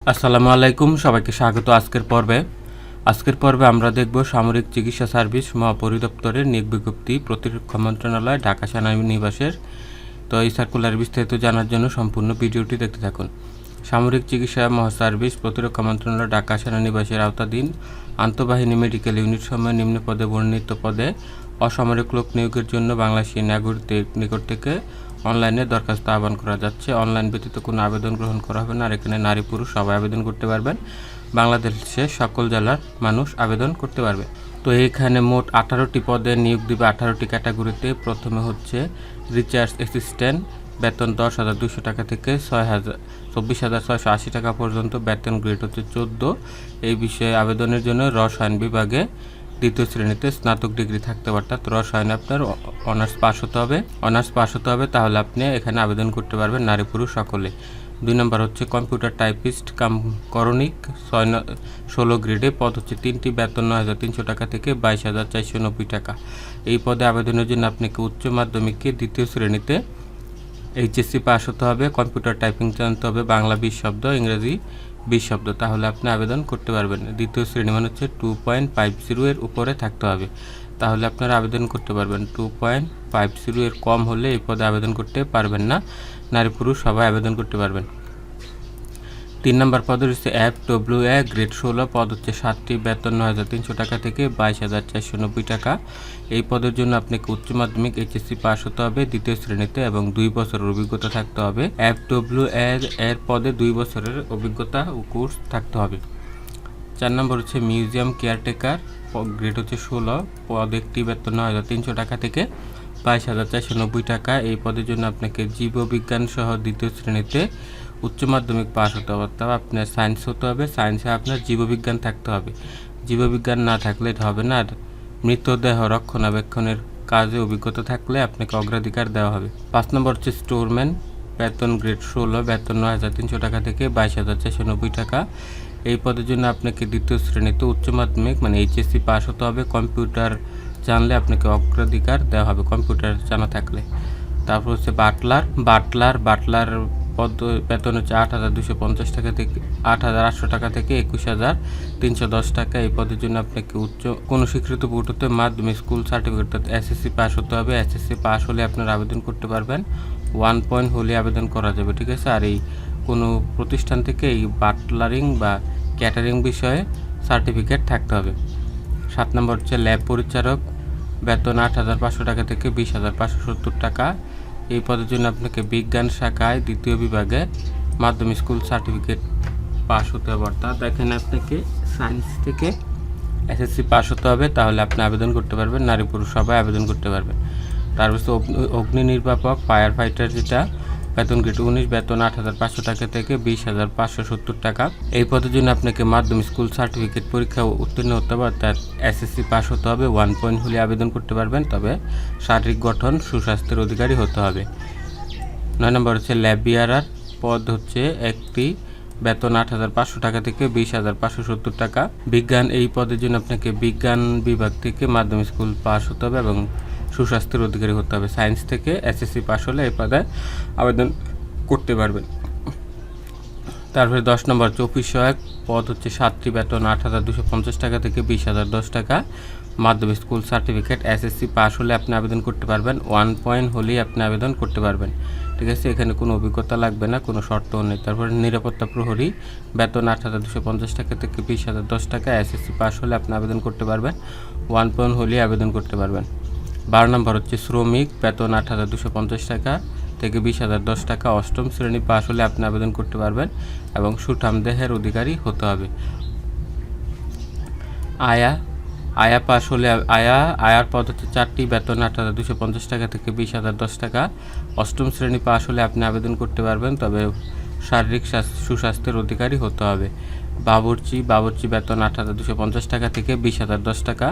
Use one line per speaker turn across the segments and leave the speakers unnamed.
আসসালামু আলাইকুম, সবাইকে স্বাগত। আজকের পর্বে আমরা দেখব সামরিক চিকিৎসা সার্ভিস মহাপরিদপ্তরের নিয়োগ বিজ্ঞপ্তি, প্রতিরক্ষা মন্ত্রণালয়, ঢাকা সেনানিবাসের। তো এই সার্কুলার বিস্তারিত জানার জন্য সম্পূর্ণ ভিডিওটি দেখতে থাকুন। সামরিক চিকিৎসা মহাসার্ভিস প্রতিরক্ষা মন্ত্রণালয় ঢাকা সেনানিবাসের আওতাধীন আন্তঃবাহিনী মেডিকেল ইউনিট সময় নিম্ন পদে বর্ণিত পদে অসামরিক লোক নিয়োগের জন্য বাংলাদেশি নাগরিকদের নিকট থেকে অনলাইনে দরখাস্ত আহ্বান করা যাচ্ছে। অনলাইন ব্যতীত কোনো আবেদন গ্রহণ করা হবে না। আর এখানে নারী পুরুষ সবাই আবেদন করতে পারবেন। বাংলাদেশের সকল জেলার মানুষ আবেদন করতে পারবে। তো এইখানে মোট 18টি পদে নিয়োগ দিবে 18টি ক্যাটাগরিতে। প্রথমে হচ্ছে রিসার্চ অ্যাসিস্ট্যান্ট, বেতন 10,200 টাকা থেকে 24,680 টাকা পর্যন্ত। বেতন গ্রেড হচ্ছে 14। এই বিষয়ে আবেদনের জন্য রসায়ন বিভাগে দ্বিতীয় শ্রেণীতে স্নাতক ডিগ্রি থাকতে হবে, অর্থাৎ রসায়নে আপনার অনার্স পাস হতে হবে, তাহলে আপনি এখানে আবেদন করতে পারবেন, নারী পুরুষ সকলে। 2 নম্বর হচ্ছে কম্পিউটার টাইপিস্ট কাম করণিক, 16 গ্রেডে। পদ হচ্ছে 3টি, বেতন 9,300 টাকা থেকে 22,490 টাকা। এই পদে আবেদনের জন্য আপনাকে উচ্চ মাধ্যমিকে দ্বিতীয় শ্রেণীতে এইচএসসি পাস হতে হবে, কম্পিউটার টাইপিং জানতে হবে, বাংলা 20 শব্দ, ইংরেজি 20 শব্দ, তাহলে আপনি আবেদন করতে পারবেন। দ্বিতীয় শ্রেণী মানে হচ্ছে 2.50 এর উপরে থাকতে হবে, তাহলে আপনারা আবেদন করতে পারবেন। 2.50 এর কম হলে এই পদে আবেদন করতে পারবেন না। নারী পুরুষ সবাই আবেদন করতে পারবেন। 3 নম্বর পদ হচ্ছে FWA গ্রেড 16, পদ হচ্ছে 7টি, বেতন 9,300 টাকা থেকে 22,490 টাকা। এই পদের জন্য আপনাকে উচ্চ মাধ্যমিক এইচএসসি পাস হতে হবে দ্বিতীয় শ্রেণীতে এবং 2 বছরের অভিজ্ঞতা থাকতে হবে। FWA এর পদে 2 বছরের অভিজ্ঞতা ও কোর্স থাকতে হবে। 4 নম্বর হচ্ছে মিউজিয়াম কেয়ারটেকার, গ্রেড হচ্ছে 16, পদ একটি, বেতন 9,300 টাকা থেকে 22,490 টাকা। এই পদের জন্য আপনাকে জীববিজ্ঞান সহ দ্বিতীয় শ্রেণীতে উচ্চ মাধ্যমিক পাস হতে হবে, অর্থাৎ আপনার সায়েন্স হতে হবে। সায়েন্সে আপনার জীববিজ্ঞান থাকতে হবে, জীববিজ্ঞান না থাকলে এটা হবে না। আর মৃতদেহ রক্ষণাবেক্ষণের কাজে অভিজ্ঞতা থাকলে আপনাকে অগ্রাধিকার দেওয়া হবে। 5 নম্বর হচ্ছে স্টোরম্যান, বেতন গ্রেড 16, বেতন 9,300 টাকা থেকে 22,490 টাকা। এই পদের জন্য আপনাকে দ্বিতীয় শ্রেণীতে উচ্চ মাধ্যমিক মানে এইচএসসি পাস হতে হবে। কম্পিউটার জানলে আপনাকে অগ্রাধিকার দেওয়া হবে, কম্পিউটার জানা থাকলে। তারপর হচ্ছে বাটলার পদ, বেতন হচ্ছে 8,250 টাকা থেকে 8,800 টাকা থেকে 21,310 টাকা। এই পদের জন্য আপনাকে কোনো স্বীকৃত বোর্ড হতে মাধ্যমিক স্কুল সার্টিফিকেট অর্থাৎ এসএসসি পাস হতে হবে। এসএসসি পাস হলে আপনারা আবেদন করতে পারবেন। 1 পয়েন্ট হলে আবেদন করা যাবে, ঠিক আছে। আর এই কোনো প্রতিষ্ঠান থেকে এই বাটলারিং বা ক্যাটারিং বিষয়ে সার্টিফিকেট থাকতে হবে। 7 নম্বর হচ্ছে ল্যাব পরিচারক, বেতন 8,500 টাকা থেকে 20,570 টাকা। এই পদের জন্য আপনাকে বিজ্ঞান শাখায় দ্বিতীয় বিভাগে মাধ্যমিক স্কুল সার্টিফিকেট পাস হতে হবে, অর্থাৎ এখানে আপনাকে সায়েন্স থেকে এসএসসি পাস হতে হবে, তাহলে আপনি আবেদন করতে পারবেন। নারী পুরুষ সবাই আবেদন করতে পারবেন। তারপর অগ্নি নির্বাপক ফায়ার ফাইটার, যেটা বেতন গ্রেড 19, বেতন 8,500 টাকা থেকে 20,570 টাকা। এই পদের জন্য আপনাকে মাধ্যমিক স্কুল সার্টিফিকেট পরীক্ষা উত্তীর্ণ হতে হবে, অর্থাৎ এসএসসি পাস হতে হবে। 1 পয়েন্ট হলে আবেদন করতে পারবেন, তবে শারীরিক গঠন সুস্বাস্থ্যের অধিকারী হতে হবে। 9 নম্বর হচ্ছে ল্যাব বিয়ারার, পদ হচ্ছে একটি, বেতন 8,500 টাকা থেকে 20,570 টাকা। বিজ্ঞান, এই পদের জন্য আপনাকে বিজ্ঞান বিভাগ থেকে মাধ্যমিক স্কুল পাস হতে হবে এবং সুস্বাস্থ্যের অধিকারী হতে হবে। সায়েন্স থেকে এসএসসি পাস হলে এই পদে আবেদন করতে পারবেন। তারপরে 10 নম্বর হচ্ছে অফিস সহায়ক, পদ হচ্ছে 7টি, বেতন 8,250 টাকা থেকে 20,010 টাকা। মাধ্যমিক স্কুল সার্টিফিকেট এসএসসি পাস হলে আপনি আবেদন করতে পারবেন। 1 পয়েন্ট হলেই আপনি আবেদন করতে পারবেন, ঠিক আছে। এখানে কোনো অভিজ্ঞতা লাগবে না, কোনো শর্তও নেই। তারপরে নিরাপত্তা প্রহরী, বেতন 8,250 টাকা থেকে 20,010 টাকা। এসএসসি পাস হলে আপনি আবেদন করতে পারবেন। 1 পয়েন্ট হলেই আবেদন করতে পারবেন। 12 নম্বর হচ্ছে শ্রমিক, বেতন 8,250 টাকা থেকে 20,010 টাকা। 8ম শ্রেণী পাস হলে আপনি আবেদন করতে পারবেন এবং সুঠাম দেহের অধিকারী হতে হবে। আয়া পাস হলে আয়ার পদ হচ্ছে 4টি, বেতন 8,250 টাকা থেকে 20,010 টাকা। 8ম শ্রেণী পাস হলে আপনি আবেদন করতে পারবেন, তবে শারীরিক সুস্বাস্থ্যের অধিকারী হতে হবে। বাবুর্চি, বেতন 8,250 টাকা থেকে 20,010 টাকা।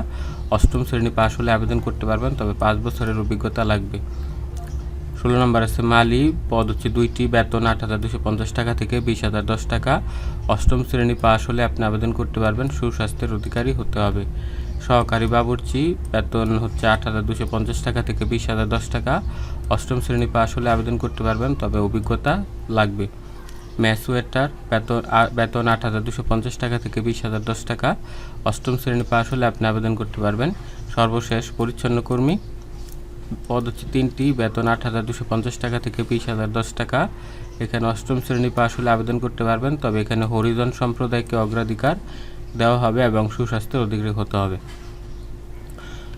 8ম শ্রেণী পাস হলে আবেদন করতে পারবেন, তবে 5 বছরের অভিজ্ঞতা লাগবে। 16 নম্বর আছে মালি, পদ হচ্ছে 2টি, বেতন 8,250 টাকা থেকে 20,010 টাকা। 8ম শ্রেণী পাস হলে আপনি আবেদন করতে পারবেন, সুস্বাস্থ্যের অধিকারী হতে হবে। সহকারী বাবুর্চি, বেতন হচ্ছে 8,250 টাকা থেকে 20,010 টাকা। 8ম শ্রেণী পাস হলে আবেদন করতে পারবেন, তবে অভিজ্ঞতা লাগবে। ম্যাচ ওয়েটার, বেতন ৮,২৫০ টাকা থেকে ২০,০১০ টাকা। ৮ম শ্রেণী পাস হলে আপনি আবেদন করতে পারবেন। সর্বশেষ পরিচ্ছন্ন কর্মী, পদ হচ্ছে ৩টি, বেতন ৮,২৫০ টাকা থেকে ২০,০১০ টাকা। এখানে ৮ম শ্রেণী পাস হলে আবেদন করতে পারবেন, তবে এখানে হরিজন সম্প্রদায়কে অগ্রাধিকার দেওয়া হবে এবং সুস্বাস্থ্যের অধিকারী হতে হবে।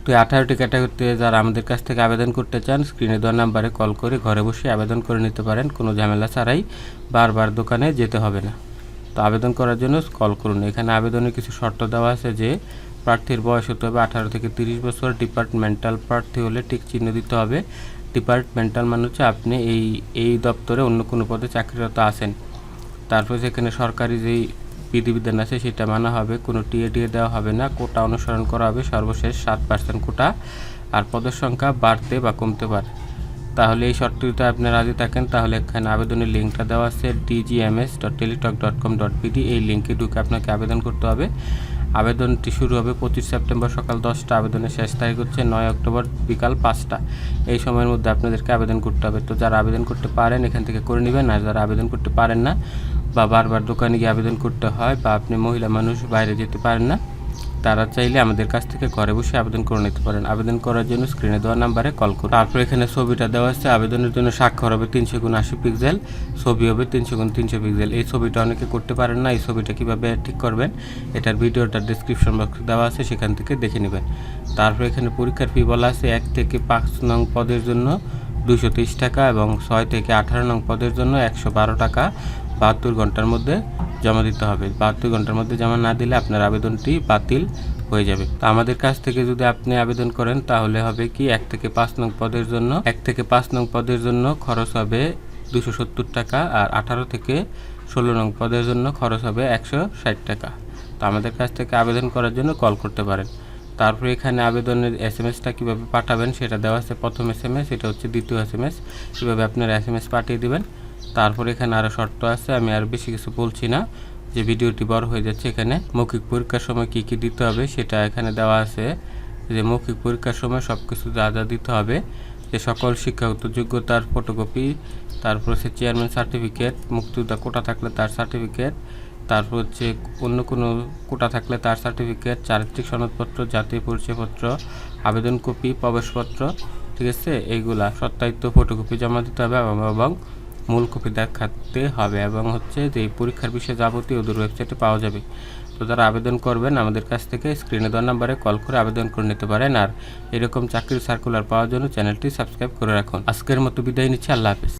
তো 18টি ক্যাটাগরিতে যারা আমাদের কাছ থেকে আবেদন করতে চান, স্ক্রিনে দেওয়া নাম্বারে কল করে ঘরে বসে আবেদন করে নিতে পারেন, কোনো ঝামেলা ছাড়াই, বারবার দোকানে যেতে হবে না। তো আবেদন করার জন্য কল করুন। এখানে আবেদনের কিছু শর্ত দেওয়া আছে যে প্রার্থীর বয়স হতে হবে 18 থেকে 30 বছর, ডিপার্টমেন্টাল প্রার্থী হলে টিক চিহ্ন দিতে হবে। ডিপার্টমেন্টাল মানে হচ্ছে আপনি এই দপ্তরে অন্য কোনো পদে চাকরিরত আছেন। তারপর সেখানে সরকারি যেই বিধিবিধান আছে সেটা মানা হবে, কোনো টিএ দেওয়া হবে না, কোটা অনুসরণ করা হবে, সর্বশেষ 7% কোটা, আর পদের সংখ্যা বাড়তে বা কমতে পারে। তাহলে এই শর্তটিতে আপনি রাজি থাকেন তাহলে এখানে আবেদনের লিঙ্কটা দেওয়া আছে dgms.teletalk.com.bd, এই লিঙ্কে ঢুকে আপনাকে আবেদন করতে হবে। আবেদনটি শুরু হবে 25 সেপ্টেম্বর সকাল 10টা, আবেদনের শেষ তারিখ হচ্ছে 9 অক্টোবর বিকাল 5টা। এই সময়ের মধ্যে আপনাদেরকে আবেদন করতে হবে। তো যারা আবেদন করতে পারেন এখান থেকে করে নেবেন, আর যারা আবেদন করতে পারেন না বা বারবার দোকানে গিয়ে আবেদন করতে হয় বা আপনি মহিলা মানুষ বাইরে যেতে পারেন না, তারা চাইলে আমাদের কাছ থেকে ঘরে বসে আবেদন করে নিতে পারেন। আবেদন করার জন্য স্ক্রিনে দেওয়া নাম্বারে কল করুন। তারপর এখানে ছবিটা দেওয়া আছে। আবেদনের জন্য স্বাক্ষর হবে 300x80 পিক্সেল, ছবি হবে 300x300 পিক্সেল। এই ছবিটা অনেকে করতে পারেন না, এই ছবিটা কীভাবে ঠিক করবেন এটার ভিডিওটা ডেসক্রিপশন বক্সে দেওয়া আছে, সেখান থেকে দেখে নেবেন। তারপর এখানে পরীক্ষার ফি বলা আছে 1 থেকে 5 নং পদের জন্য 230 টাকা এবং 6 থেকে 18 নং পদের জন্য 112 টাকা 72 ঘন্টার মধ্যে জমা দিতে হবে। 72 ঘন্টার মধ্যে জমা না দিলে আপনার আবেদনটি বাতিল হয়ে যাবে। তো আমাদের কাছ থেকে যদি আপনি আবেদন করেন তাহলে হবে কি 1 থেকে 5 নং পদের জন্য খরচ হবে 270 টাকা, আর 18 থেকে 16 নং পদের জন্য খরচ হবে 160 টাকা। তো আমাদের কাছ থেকে আবেদন করার জন্য কল করতে পারেন। তারপরে এখানে আবেদনের এসএমএসটা কীভাবে পাঠাবেন সেটা দেওয়া আছে। প্রথম এসএমএস, এটা হচ্ছে দ্বিতীয় এসএমএস, কীভাবে আপনারা এসএমএস পাঠিয়ে দেবেন। তারপরে এখানে আরও শর্ত আছে, আমি আর বেশি কিছু বলছি না, যে ভিডিওটি বড় হয়ে যাচ্ছে। এখানে মৌখিক পরীক্ষার সময় কী কী দিতে হবে সেটা এখানে দেওয়া আছে, যে মৌখিক পরীক্ষার সময় সব কিছু যা যা দিতে হবে, যে সকল শিক্ষাগত যোগ্যতার ফটোকপি, তারপর হচ্ছে চেয়ারম্যান সার্টিফিকেট, মুক্তিযোদ্ধা কোটা থাকলে তার সার্টিফিকেট, তারপর হচ্ছে অন্য কোনো কোটা থাকলে তার সার্টিফিকেট, চারিত্রিক সনদপত্র, জাতীয় পরিচয়পত্র, আবেদন কপি, প্রবেশপত্র, ঠিক আছে, এইগুলা সত্যায়িত ফটোকপি জমা দিতে হবে এবং মূল কপি দেখাতে হবে, এবং হচ্ছে যে পরীক্ষার বিষয়ে যাবতীয় ওদের ওয়েবসাইটে পাওয়া যাবে। তো যারা আবেদন করবেন আমাদের কাছ থেকে স্ক্রিনে দেওয়া নাম্বারে কল করে আবেদন করে নিতে পারেন। আর এরকম চাকরির সার্কুলার পাওয়ার জন্য চ্যানেলটি সাবস্ক্রাইব করে রাখুন। আজকের মতো বিদায় নিচ্ছি, আল্লাহ হাফেজ।